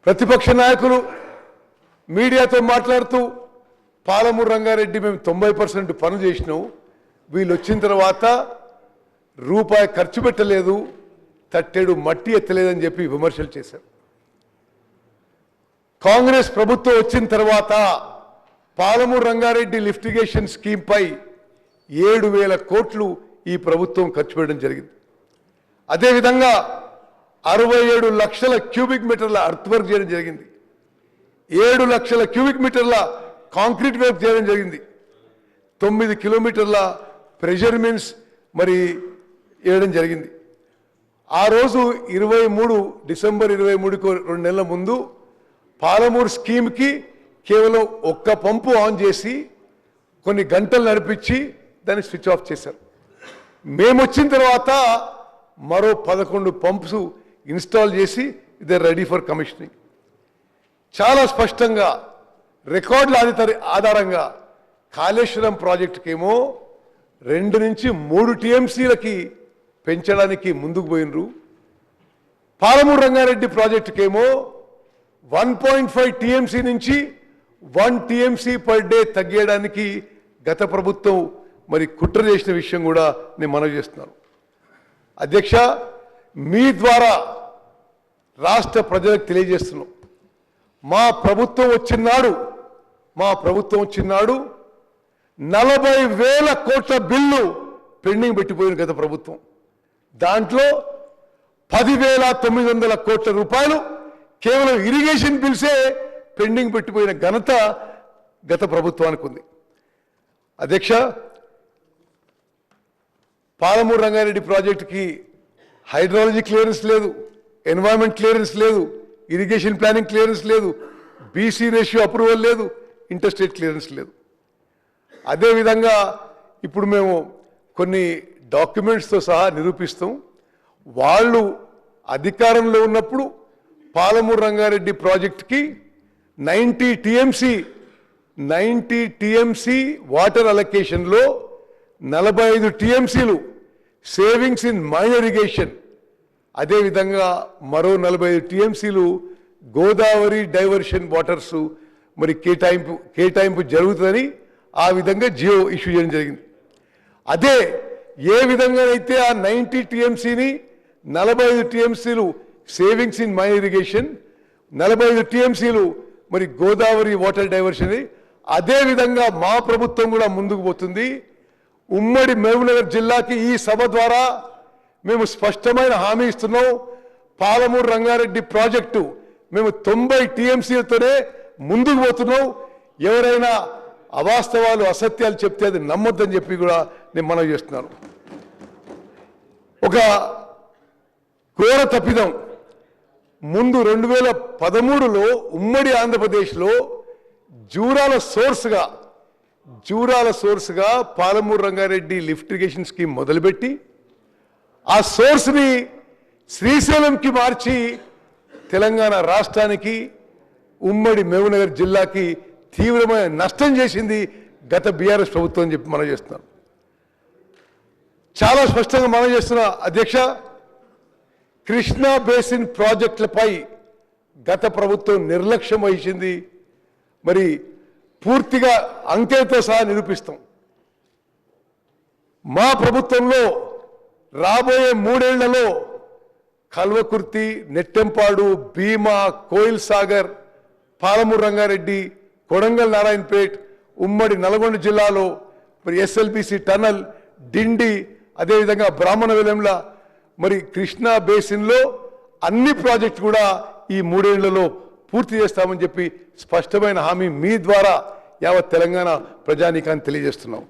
ప్రతిపక్ష నాయకులు మీడియాతో మాట్లాడుతూ పాలమూరు రంగారెడ్డి మేము 90% పనులు చేసినాం, వీళ్ళు వచ్చిన తర్వాత రూపాయి ఖర్చు పెట్టలేదు, తట్టెడు మట్టి ఎత్తలేదని చెప్పి విమర్శలు చేశారు. కాంగ్రెస్ ప్రభుత్వం వచ్చిన తర్వాత Palamuru Rangareddy lift irrigation scheme పై 7,000 కోట్లు ఈ ప్రభుత్వం ఖర్చు పెట్టడం జరిగింది. అదేవిధంగా 67 లక్షల క్యూబిక్ మీటర్ల అర్త్ వర్క్ చేయడం జరిగింది. 7 లక్షల క్యూబిక్ మీటర్ల కాంక్రీట్ వర్క్ చేయడం జరిగింది. 9 కిలోమీటర్ల ప్రెషర్ మీన్స్ మరి వేయడం జరిగింది. ఆ రోజు డిసెంబర్ 23కు 2 నెలల ముందు పాలమూరు స్కీమ్కి కేవలం ఒక్క పంపు ఆన్ చేసి కొన్ని గంటలు నడిపించి దాన్ని స్విచ్ ఆఫ్ చేశారు. మేము వచ్చిన తర్వాత మరో 11 పంప్స్ ఇన్స్టాల్ చేసి ఇది రెడీ ఫర్ కమిషనింగ్. చాలా స్పష్టంగా రికార్డుల ఆధారంగా కాళేశ్వరం ప్రాజెక్టుకేమో 2 నుంచి 3 టీఎంసీలకి పెంచడానికి ముందుకు పోయినరు. పాలమూరు రంగారెడ్డి ప్రాజెక్టుకేమో 1.5 టీఎంసీ నుంచి 1 టీఎంసీ పర్ డే తగ్గేయడానికి గత ప్రభుత్వం మరి కుట్ర చేసిన విషయం కూడా నేను మనవి చేస్తున్నాను. అధ్యక్ష, మీ ద్వారా రాష్ట్ర ప్రజలకు తెలియజేస్తున్నాం, మా ప్రభుత్వం వచ్చినాడు 40,000 కోట్ల బిల్లు పెండింగ్ పెట్టిపోయిన గత ప్రభుత్వం. దాంట్లో 10,900 కోట్ల రూపాయలు కేవలం ఇరిగేషన్ బిల్సే పెండింగ్ పెట్టిపోయిన ఘనత గత ప్రభుత్వానికి ఉంది. అధ్యక్ష, పాలమూరు రంగారెడ్డి ప్రాజెక్టుకి హైడ్రాలజీ క్లియరెన్స్ లేదు, ఎన్వైరన్మెంట్ క్లియరెన్స్ లేదు, ఇరిగేషన్ ప్లానింగ్ క్లియరెన్స్ లేదు, బీసీ రేషియో అప్రూవల్ లేదు, ఇంటర్స్టేట్ క్లియరెన్స్ లేదు. అదేవిధంగా ఇప్పుడు మేము కొన్ని డాక్యుమెంట్స్తో సహా నిరూపిస్తాం. వాళ్ళు అధికారంలో ఉన్నప్పుడు పాలమూరు రంగారెడ్డి ప్రాజెక్టుకి 90 టీఎంసీ వాటర్ అలొకేషన్లో 45 టీఎంసీలు సేవింగ్స్ ఇన్ మైనర్ ఇరిగేషన్, అదేవిధంగా మరో 45 టీఎంసీలు గోదావరి డైవర్షన్ వాటర్స్ మరి కేటాయింపు జరుగుతుందని ఆ విధంగా జియో ఇష్యూ చేయడం జరిగింది. అదే ఏ విధంగానైతే ఆ 90 టీఎంసీని 45 టీఎంసీలు సేవింగ్స్ ఇన్ మైనర్ ఇరిగేషన్, 45 టీఎంసీలు మరి గోదావరి వాటర్ డైవర్షన్, అదే విధంగా మా ప్రభుత్వం కూడా ముందుకు పోతుంది. ఉమ్మడి మహబూబ్నగర్ జిల్లాకి ఈ సభ ద్వారా మేము స్పష్టమైన హామీ ఇస్తున్నాం. పాలమూరు రంగారెడ్డి ప్రాజెక్టు మేము 90 టీఎంసీలతోనే ముందుకు పోతున్నాం. ఎవరైనా అవాస్తవాలు అసత్యాలు చెప్తే అది నమ్మొద్దని చెప్పి కూడా నేను మనవి చేస్తున్నాను. ఒక ఘోర తప్పిదం, ముందు 2013లో ఉమ్మడి ఆంధ్రప్రదేశ్లో జూరాల సోర్స్గా Palamuru Rangareddy lift irrigation scheme మొదలుపెట్టి ఆ సోర్స్ని శ్రీశైలంకి మార్చి తెలంగాణ రాష్ట్రానికి ఉమ్మడి మహబూబ్నగర్ జిల్లాకి తీవ్రమైన నష్టం చేసింది గత బీఆర్ఎస్ ప్రభుత్వం అని చెప్పి మనం చేస్తున్నాం. చాలా స్పష్టంగా మనం చేస్తున్నా అధ్యక్ష, కృష్ణా బేసిన్ ప్రాజెక్టులపై గత ప్రభుత్వం నిర్లక్ష్యం వహించింది. మరి పూర్తిగా అంకెలతో సహా నిరూపిస్తాం. మా ప్రభుత్వంలో రాబోయే 3 ఏళ్లలో కల్వకుర్తి, నెట్టెంపాడు, భీమా, కోయిల్ సాగర్, పాలమూరు రంగారెడ్డి, కొడంగల్ నారాయణపేట్, ఉమ్మడి నల్గొండ జిల్లాలో మరి ఎస్ఎల్బిసి టనల్, డిండి, అదేవిధంగా బ్రాహ్మణ వెలంల మరి కృష్ణా బేసిన్లో అన్ని ప్రాజెక్టు కూడా ఈ 3 ఏళ్లలో పూర్తి చేస్తామని చెప్పి స్పష్టమైన హామీ మీ ద్వారా యావత్ తెలంగాణ ప్రజానీకాన్ని తెలియజేస్తున్నాం.